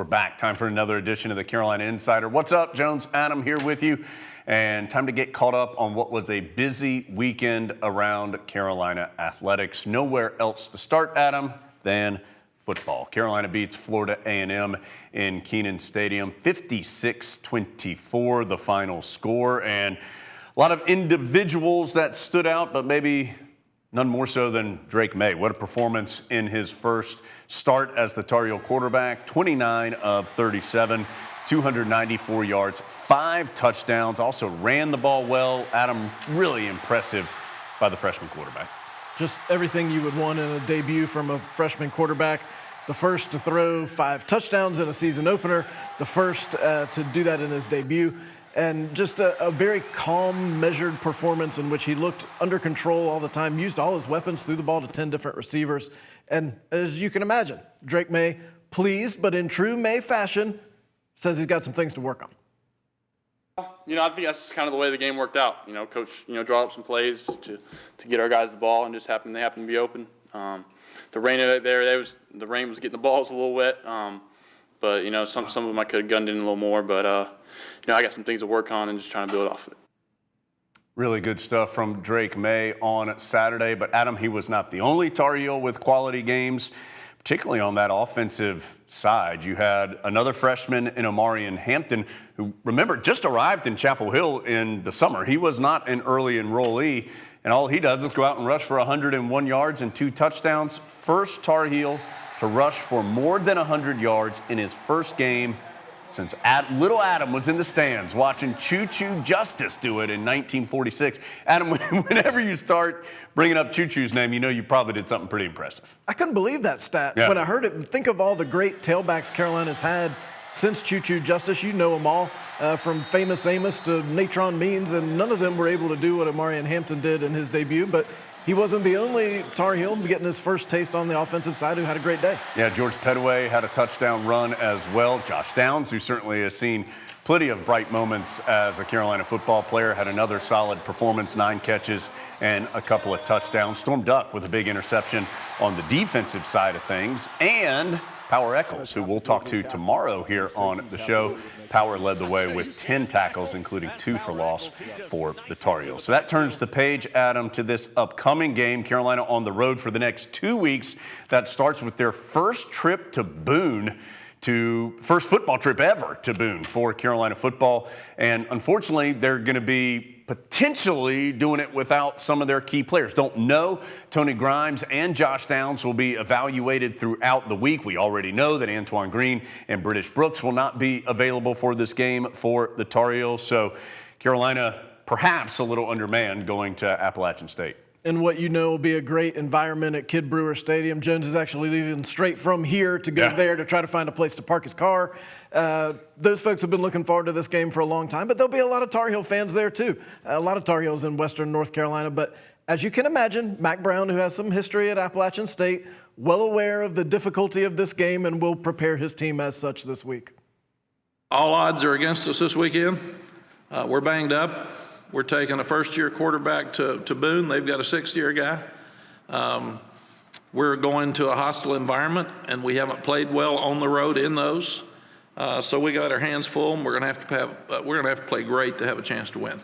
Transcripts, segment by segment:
We're back. Time for another edition of the Carolina Insider. What's up, Jones? Adam here with you. And time to get caught up on what was a busy weekend around Carolina athletics. Nowhere else to start, Adam, than football. Carolina beats Florida A&M in Kenan Stadium, 56-24, the final score. And a lot of individuals that stood out, but maybe none more so than Drake May. What a performance in his first start as the Tar Heel quarterback. 29 of 37, 294 yards, 5 touchdowns. Also ran the ball well. Adam, really impressive by the freshman quarterback. Just everything you would want in a debut from a freshman quarterback. The first to throw 5 touchdowns in a season opener. The first to do that in his debut. And just a very calm, measured performance in which he looked under control all the time, used all his weapons, threw the ball to 10 different receivers. And as you can imagine, Drake May, pleased, but in true May fashion, says he's got some things to work on. I think that's kind of the way the game worked out. Coach, draw up some plays to get our guys the ball, and just they happened to be open. The rain the rain was getting the balls a little wet, but some of them I could have gunned in a little more, but I got some things to work on and just trying to build off of it. Really good stuff from Drake May on Saturday, but Adam, he was not the only Tar Heel with quality games. Particularly on that offensive side, you had another freshman in Omarion Hampton, who, remember, just arrived in Chapel Hill in the summer. He was not an early enrollee, and all he does is go out and rush for 101 yards and 2 touchdowns. First Tar Heel to rush for more than 100 yards in his first game since little Adam was in the stands watching Choo Choo Justice do it in 1946. Adam, whenever you start bringing up Choo Choo's name, you probably did something pretty impressive. I couldn't believe that stat. Yeah. When I heard it, think of all the great tailbacks Carolina's had since Choo Choo Justice. You know them all, from Famous Amos to Natron Means, and none of them were able to do what Omarion Hampton did in his debut, but he wasn't the only Tar Heel getting his first taste on the offensive side who had a great day. Yeah, George Petaway had a touchdown run as well. Josh Downs, who certainly has seen plenty of bright moments as a Carolina football player, had another solid performance, 9 catches and a couple of touchdowns. Storm Duck with a big interception on the defensive side of things. And Power Eccles, who we'll talk to tomorrow here on the show. Power led the way with 10 tackles, including 2 for loss for the Tar Heels. So that turns the page, Adam, to this upcoming game. Carolina on the road for the next 2 weeks. That starts with their first trip to Boone, first football trip ever to Boone for Carolina football. And unfortunately, they're going to be potentially doing it without some of their key players. Don't know. Tony Grimes and Josh Downs will be evaluated throughout the week. We already know that Antoine Green and British Brooks will not be available for this game for the Tar Heels. So Carolina perhaps a little undermanned going to Appalachian State. And what will be a great environment at Kid Brewer Stadium. Jones is actually leaving straight from here to go there to try to find a place to park his car. Those folks have been looking forward to this game for a long time, but there'll be a lot of Tar Heel fans there too. A lot of Tar Heels in Western North Carolina. But as you can imagine, Mack Brown, who has some history at Appalachian State, well aware of the difficulty of this game and will prepare his team as such this week. All odds are against us this weekend. We're banged up. We're taking a first-year quarterback to Boone. They've got a 6th-year guy. We're going to a hostile environment, and we haven't played well on the road in those. So we got our hands full, and we're going to have to play great to have a chance to win.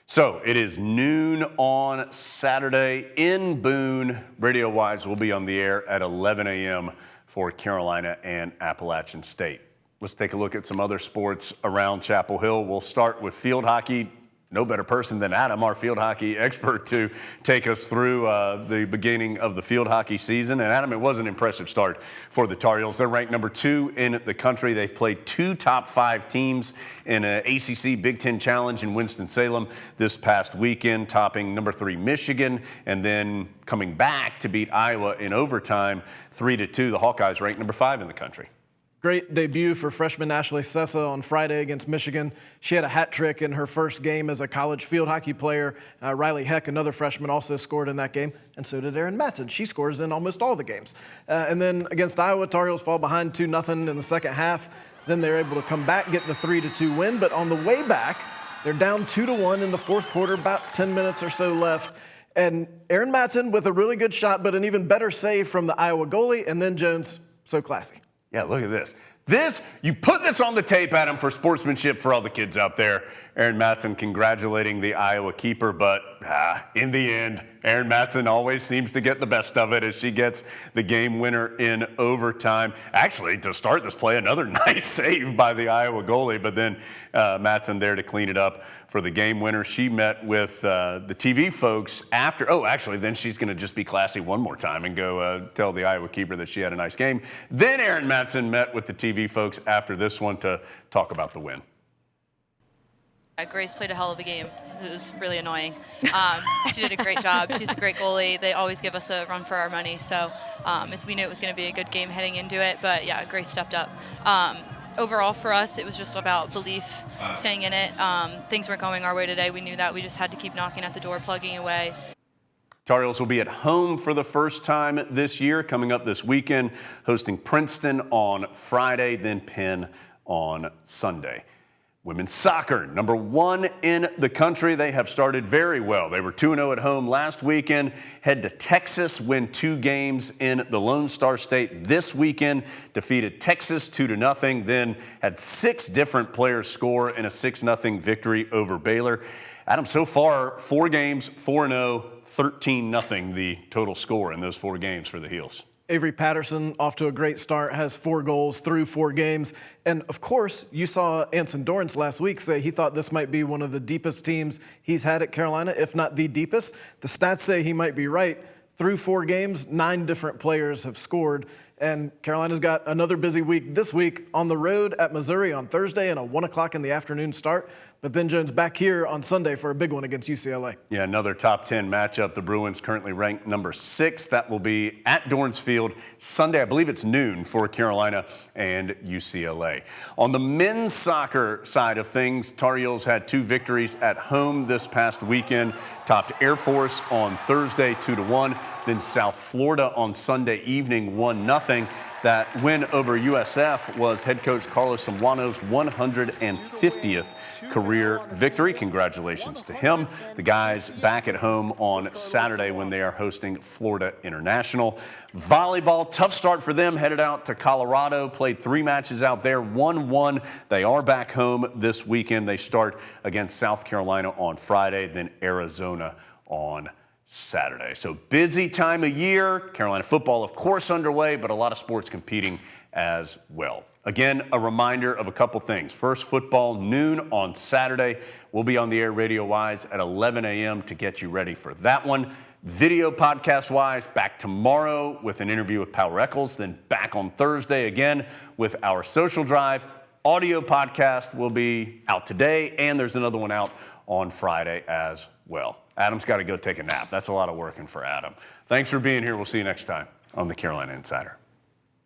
So it is noon on Saturday in Boone. Radio-wise, we'll be on the air at 11 a.m. for Carolina and Appalachian State. Let's take a look at some other sports around Chapel Hill. We'll start with field hockey. No better person than Adam, our field hockey expert, to take us through the beginning of the field hockey season. And Adam, it was an impressive start for the Tar Heels. They're ranked number 2 in the country. They've played 2 top 5 teams in an ACC Big Ten Challenge in Winston-Salem this past weekend, topping number 3 Michigan, and then coming back to beat Iowa in overtime 3-2. The Hawkeyes ranked number 5 in the country. Great debut for freshman Ashley Sessa on Friday against Michigan. She had a hat trick in her first game as a college field hockey player. Riley Heck, another freshman, also scored in that game, and so did Erin Matson. She scores in almost all the games. And then against Iowa, Tar Heels fall behind 2-0 in the second half. Then they're able to come back, get the 3-2 win. But on the way back, they're down 2-1 in the fourth quarter, about 10 minutes or so left. And Erin Matson with a really good shot, but an even better save from the Iowa goalie, and then Jones, so classy. Yeah, look at this. You put this on the tape, Adam, for sportsmanship for all the kids out there. Aaron Matson congratulating the Iowa keeper, but in the end, Aaron Matson always seems to get the best of it as she gets the game winner in overtime. Actually, to start this play, another nice save by the Iowa goalie, but then Matson there to clean it up for the game winner. She met with the TV folks after. Oh, actually, then she's going to just be classy one more time and go tell the Iowa keeper that she had a nice game. Then Aaron Matson met with the TV folks after this one to talk about the win. Grace played a hell of a game. It was really annoying. She did a great job. She's a great goalie. They always give us a run for our money. So we knew it was going to be a good game heading into it. But, yeah, Grace stepped up. Overall, for us, it was just about belief, staying in it. Things weren't going our way today. We knew that. We just had to keep knocking at the door, plugging away. Tar Heels will be at home for the first time this year, coming up this weekend, hosting Princeton on Friday, then Penn on Sunday. Women's soccer, number 1 in the country. They have started very well. They were 2-0 at home last weekend, head to Texas, win 2 games in the Lone Star State this weekend, defeated Texas 2-0, then had 6 different players score in a 6-0 victory over Baylor. Adam, so far, 4 games, 4-0, 13-0 the total score in those 4 games for the Heels. Avery Patterson off to a great start, has 4 goals through 4 games. And of course, you saw Anson Dorrance last week say he thought this might be one of the deepest teams he's had at Carolina, if not the deepest. The stats say he might be right. Through 4 games, 9 different players have scored. And Carolina's got another busy week this week on the road at Missouri on Thursday and a 1 o'clock in the afternoon start. But then Jones back here on Sunday for a big one against UCLA. Yeah, another top 10 matchup. The Bruins currently ranked number 6. That will be at Dorrance Field Sunday. I believe it's noon for Carolina and UCLA. On the men's soccer side of things, Tar Heels had 2 victories at home this past weekend. Topped Air Force on Thursday 2-1. Then South Florida on Sunday evening 1-0. That win over USF was head coach Carlos Zambrano's 150th career victory. Congratulations to him. The guys back at home on Saturday when they are hosting Florida International. Volleyball, tough start for them, headed out to Colorado, played 3 matches out there, 1-1. They are back home this weekend. They start against South Carolina on Friday, then Arizona on Saturday. So busy time of year. Carolina football, of course, underway, but a lot of sports competing as well. Again, a reminder of a couple things. First, football, noon on Saturday. We'll be on the air radio-wise at 11 a.m. to get you ready for that one. Video podcast-wise, back tomorrow with an interview with Power Eccles, then back on Thursday again with our social drive. Audio podcast will be out today, and there's another one out on Friday as well. Adam's got to go take a nap. That's a lot of working for Adam. Thanks for being here. We'll see you next time on the Carolina Insider.